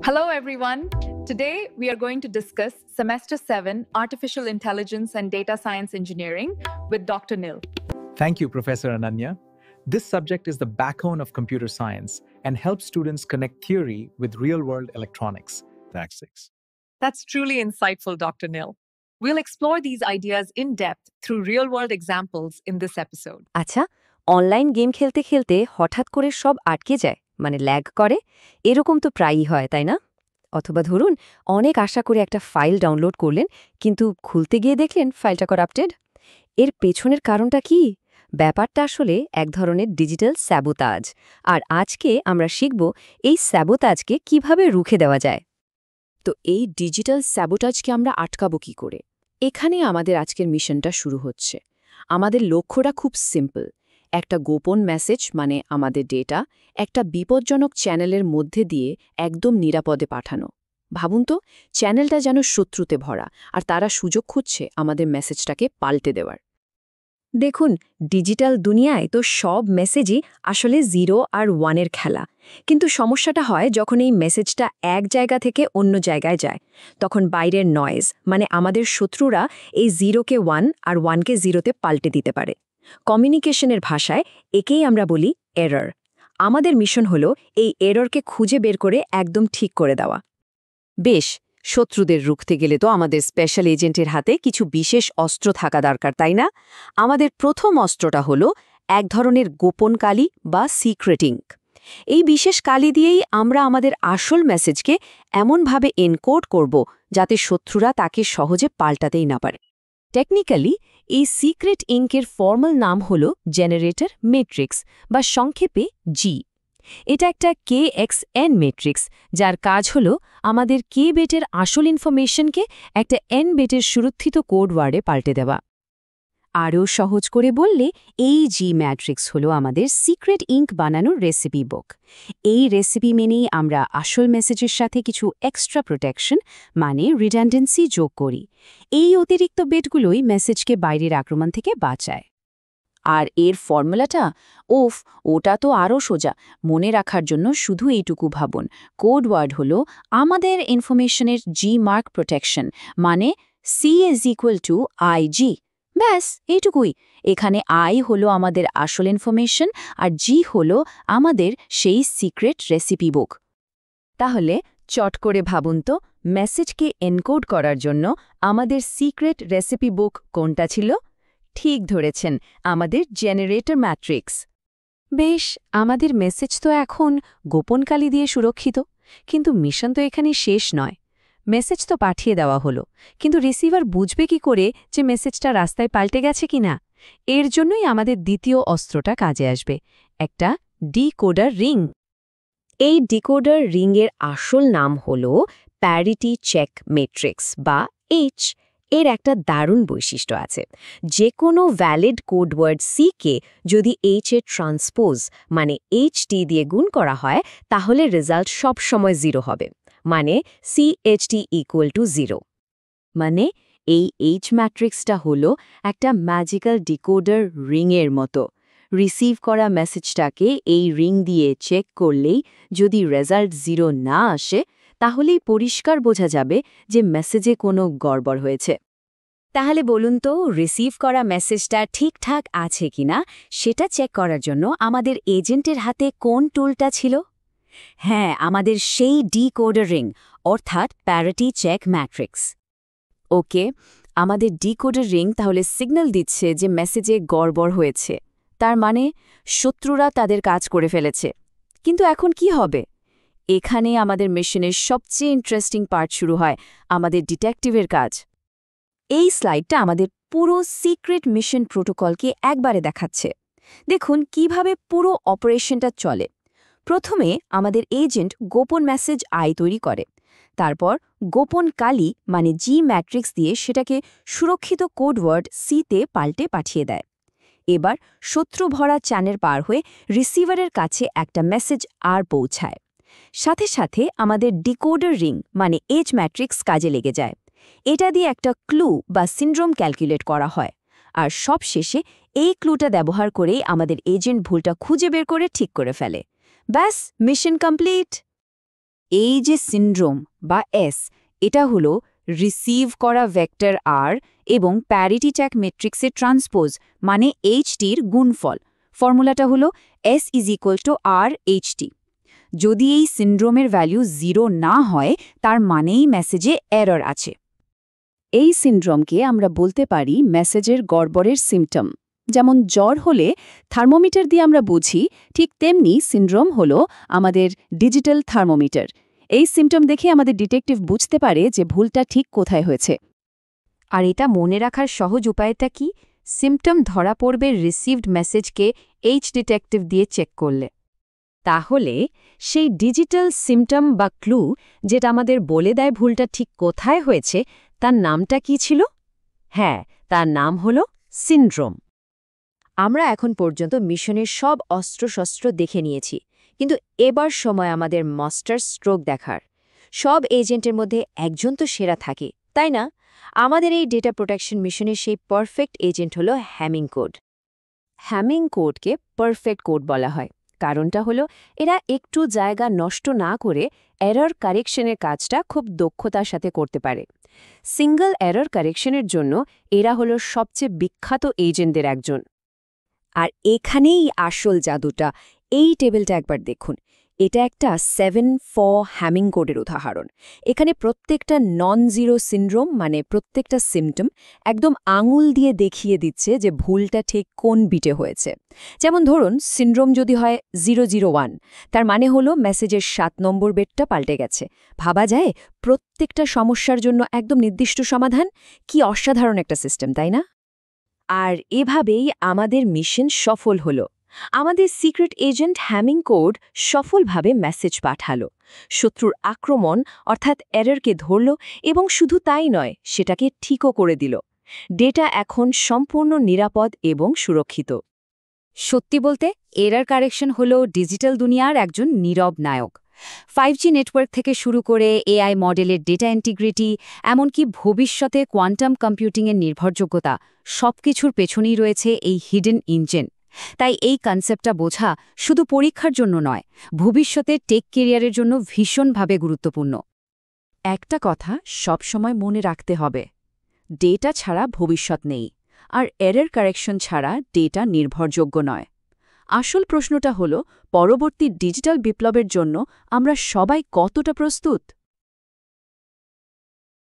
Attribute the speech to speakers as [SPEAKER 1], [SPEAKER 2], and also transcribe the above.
[SPEAKER 1] Hello, everyone. Today, we are going to discuss Semester 7 Artificial Intelligence and Data Science Engineering with Dr. Nil.
[SPEAKER 2] Thank you, Professor Ananya. This subject is the backbone of computer science and helps students connect theory with real-world electronics. Tactics.
[SPEAKER 3] That's truly insightful, Dr. Nil. We'll explore these ideas in depth through real-world examples in this episode.
[SPEAKER 4] আচ্ছা, online game খেলতে খেলতে হঠাৎ করে সব আটকে যায়, মানে lag করে, এরকম তো প্রায়ই হয়, তাই না? অথবা ধরুন, অনেক আশা করে একটা ফাইল ডাউনলোড করলেন, কিন্তু খুলতে গিয়ে দেখলেন ফাইলটা করাপ্টেড। এর পেছনের কারণটা কি? ব্যাপারটা আসলে এক ধরনের ডিজিটাল স্যাবোতাজ। আর আজকে আমরা শিখব এই স্যাবোতাজকে কিভাবে রুখে দেওয়া যায়। তো এই ডিজিটাল স্যাবোটাজকে আমরা আটকাবো কি করে? এখানে আমাদের আজকের মিশনটা শুরু হচ্ছে। আমাদের লক্ষ্যটা খুব সিম্পল। একটা গোপন মেসেজ, মানে আমাদের ডেটা, একটা বিপজ্জনক চ্যানেলের মধ্যে দিয়ে একদম নিরাপদে পাঠানো। ভাবুন তো, চ্যানেলটা যেন শত্রুতে ভরা, আর তারা সুযোগ খুঁজছে আমাদের মেসেজটাকে পাল্টে দেওয়ার। দেখুন, ডিজিটাল দুনিয়ায় তো সব মেসেজই আসলে 0 আর 1-এর খেলা। কিন্তু সমস্যাটা হয় যখন এই মেসেজটা এক জায়গা থেকে অন্য জায়গায় যায়। তখন বাইরের নয়েজ, মানে আমাদের শত্রুরা এই 0-কে 1 আর 1-কে 0-তে পাল্টে দিতে পারে। কমিউনিকেশনের ভাষায় একেই আমরা বলি এরর। আমাদের মিশন হলো এই এররকে খুঁজে বের করে একদম ঠিক করে দেওয়া। বেশ, শত্রুদের রুখতে গেলে তো আমাদের স্পেশাল এজেন্টের হাতে কিছু বিশেষ অস্ত্র থাকা দরকার, তাই না? আমাদের প্রথম অস্ত্রটা হলো এক ধরনের গোপন কালি বা সিক্রেট ইঙ্ক। এই বিশেষ কালি দিয়েই আমরা আমাদের আসল মেসেজকে এমনভাবে এনকোড করব যাতে শত্রুরা তাকে সহজে পাল্টাতেই না পারে। টেকনিক্যালি এই সিক্রেট ইঙ্কের ফর্মাল নাম হল জেনারেটর ম্যাট্রিক্স, বা সংক্ষেপে জি। এটা একটা KXN ম্যাট্রিক্স, যার কাজ হল আমাদের K বেটের আসল ইনফরমেশনকে একটা N বেটের সুরক্ষিত কোড ওয়ার্ডে পাল্টে দেওয়া। আরও সহজ করে বললে, এই জি ম্যাট্রিক্স হল আমাদের সিক্রেট ইঙ্ক বানানোর রেসিপি বুক। এই রেসিপি মেনেই আমরা আসল মেসেজের সাথে কিছু এক্সট্রা প্রোটেকশন, মানে রিডান্ডেন্সি যোগ করি। এই অতিরিক্ত বেটগুলোই মেসেজকে বাইরের আক্রমণ থেকে বাঁচায়। আর এর ফর্মুলাটা, ওটা তো আরও সোজা। মনে রাখার জন্য শুধু এইটুকু ভাবুন, কোড ওয়ার্ড হল আমাদের ইনফরমেশনের জি মার্ক প্রোটেকশন, মানে C=IG। ব্যাস, এইটুকুই। এখানে আই হলো আমাদের আসল ইনফরমেশন, আর জি হলো আমাদের সেই সিক্রেট রেসিপি বুক। তাহলে চট করে ভাবুন তো, মেসেজকে এনকোড করার জন্য আমাদের সিক্রেট রেসিপি বুক কোনটা ছিল? ঠিক ধরেছেন, আমাদের জেনারেটর ম্যাট্রিক্স। বেশ, আমাদের মেসেজ তো এখন গোপন কালি দিয়ে সুরক্ষিত, কিন্তু মিশন তো এখানে শেষ নয়। মেসেজ তো পাঠিয়ে দেওয়া হলো, কিন্তু রিসিভার বুঝবে কি করে যে মেসেজটা রাস্তায় পাল্টে গেছে কিনা? এর জন্যই আমাদের দ্বিতীয় অস্ত্রটা কাজে আসবে, একটা ডিকোডার রিং। এই ডিকোডার রিংয়ের আসল নাম হল প্যারিটি চেক ম্যাট্রিক্স, বা এইচ। এর একটা দারুণ বৈশিষ্ট্য আছে। যে কোনো ভ্যালিড কোড ওয়ার্ড সিকে যদি এইচ-এর ট্রান্সপোজ, মানে HT দিয়ে গুণ করা হয়, তাহলে রেজাল্ট সবসময় 0 হবে, মানে CHT=0। মানে এই এইচ ম্যাট্রিক্সটা হলো একটা ম্যাজিক্যাল ডিকোডার রিংয়ের মতো। রিসিভ করা মেসেজটাকে এই রিং দিয়ে চেক করলেই যদি রেজাল্ট 0 না আসে, তাহলেই পরিষ্কার বোঝা যাবে যে মেসেজে কোনো গড়বড় হয়েছে। তাহলে বলুন তো, রিসিভ করা মেসেজটা ঠিকঠাক আছে কিনা সেটা চেক করার জন্য আমাদের এজেন্টের হাতে কোন টুলটা ছিল? হ্যাঁ, আমাদের সেই ডিকোডার রিং, অর্থাৎ প্যারিটি চেক ম্যাট্রিক্স। ওকে, আমাদের ডিকোডার রিং তাহলে সিগন্যাল দিচ্ছে যে মেসেজে গড়বড় হয়েছে, তার মানে শত্রুরা তাদের কাজ করে ফেলেছে। কিন্তু এখন কি হবে? এখানে আমাদের মিশনের সবচেয়ে ইন্টারেস্টিং পার্ট শুরু হয়, আমাদের ডিটেকটিভের কাজ। এই স্লাইডটা আমাদের পুরো সিক্রেট মিশন প্রোটোকলকে একবারে দেখাচ্ছে। দেখুন কিভাবে পুরো অপারেশনটা চলে। প্রথমে আমাদের এজেন্ট গোপন মেসেজ আই তৈরি করে, তারপর গোপন কালি, মানে জি ম্যাট্রিক্স দিয়ে সেটাকে সুরক্ষিত কোড ওয়ার্ড সিতে পাল্টে পাঠিয়ে দেয়। এবার শত্রু ভরা চ্যানেল পার হয়ে রিসিভারের কাছে একটা মেসেজ আর পৌঁছায়। সাথে সাথে আমাদের ডিকোডার রিং, মানে এইচ ম্যাট্রিক্স কাজে লেগে যায়। এটা দিয়ে একটা ক্লু বা সিন্ড্রোম ক্যালকুলেট করা হয়, আর সবশেষে এই ক্লুটা ব্যবহার করেই আমাদের এজেন্ট ভুলটা খুঁজে বের করে ঠিক করে ফেলে। ব্যাস, মিশন কমপ্লিট। এই যে সিন্ড্রোম বা এস, এটা হলো রিসিভ করা ভেক্টর আর এবং প্যারিটি ট্যাগ ম্যাট্রিক্সের ট্রান্সপোজ মানে এইচটির গুণফল। ফর্মুলাটা হলো S=R/HT। যদি এই সিন্ড্রোমের ভ্যালু 0 না হয় তার মানেই মেসেজে এরর আছে। এই সিন্ড্রোমকে আমরা বলতে পারি মেসেজের গড়বড়ের সিমটম। যেমন জ্বর হলে থার্মোমিটার দিয়ে আমরা বুঝি, ঠিক তেমনি সিন্ড্রোম হলো আমাদের ডিজিটাল থার্মোমিটার। এই সিমটম দেখে আমাদের ডিটেকটিভ বুঝতে পারে যে ভুলটা ঠিক কোথায় হয়েছে। আর এটা মনে রাখার সহজ উপায়টা কি? সিমটম ধরা পড়বে রিসিভড মেসেজকে এইচ ডিটেকটিভ দিয়ে চেক করলে। তাহলে সেই ডিজিটাল সিমটম বা ক্লু যেটা আমাদের বলে দেয় ভুলটা ঠিক কোথায় হয়েছে, তার নামটা কি ছিল? হ্যাঁ, তার নাম হলো সিন্ড্রোম। আমরা এখন পর্যন্ত মিশনের সব অস্ত্রশস্ত্র দেখে নিয়েছি, কিন্তু এবার সময় আমাদের মাস্টার স্ট্রোক দেখার। সব এজেন্টের মধ্যে একজন তো সেরা থাকে, তাই না? আমাদের এই ডেটা প্রোটেকশন মিশনের সেই পারফেক্ট এজেন্ট হলো হ্যামিং কোড। হ্যামিং কোডকে পারফেক্ট কোড বলা হয়, কারণটা হলো এরা একটু জায়গা নষ্ট না করে এরর কারেকশনের কাজটা খুব দক্ষতার সাথে করতে পারে। সিঙ্গল এরর কারেকশনের জন্য এরা হলো সবচেয়ে বিখ্যাত এজেন্টদের একজন। আর এখানেই আসল জাদুটা। এই টেবিলটা একবার দেখুন। এটা একটা 7-4 হ্যামিং কোডের উদাহরণ। এখানে প্রত্যেকটা নন জিরো সিন্ড্রোম মানে প্রত্যেকটা সিমটম একদম আঙুল দিয়ে দেখিয়ে দিচ্ছে যে ভুলটা ঠিক কোন বিটে হয়েছে। যেমন ধরুন, সিন্ড্রোম যদি হয় 001, তার মানে হলো মেসেজের 7 নম্বর বিটটা পাল্টে গেছে। ভাবা যায় প্রত্যেকটা সমস্যার জন্য একদম নির্দিষ্ট সমাধান। কি অসাধারণ একটা সিস্টেম, তাই না? আর এভাবেই আমাদের মিশন সফল হলো। আমাদের সিক্রেট এজেন্ট হ্যামিং কোড সফলভাবে মেসেজ পাঠালো, শত্রুর আক্রমণ অর্থাৎ এররকে ধরল এবং শুধু তাই নয়, সেটাকে ঠিকও করে দিল। ডেটা এখন সম্পূর্ণ নিরাপদ এবং সুরক্ষিত। সত্যি বলতে এরর কারেকশন হলো ডিজিটাল দুনিয়ার একজন নীরব নায়ক। 5G নেটওয়ার্ক থেকে শুরু করে এআই মডেলের ডেটা ইন্টিগ্রিটি, এমনকি ভবিষ্যতে কোয়ান্টাম কম্পিউটিংয়ের নির্ভরযোগ্যতা, সবকিছুর পেছনেই রয়েছে এই হিডেন ইঞ্জিন। তাই এই কনসেপ্টটা বোঝা শুধু পরীক্ষার জন্য নয়, ভবিষ্যতে টেক ক্যারিয়ারের জন্য ভীষণভাবে গুরুত্বপূর্ণ। একটা কথা সবসময় মনে রাখতে হবে, ডেটা ছাড়া ভবিষ্যৎ নেই, আর এরর কারেকশন ছাড়া ডেটা নির্ভরযোগ্য নয়। আসল প্রশ্নটা হলো, পরবর্তী ডিজিটাল বিপ্লবের জন্য আমরা সবাই কতটা প্রস্তুত?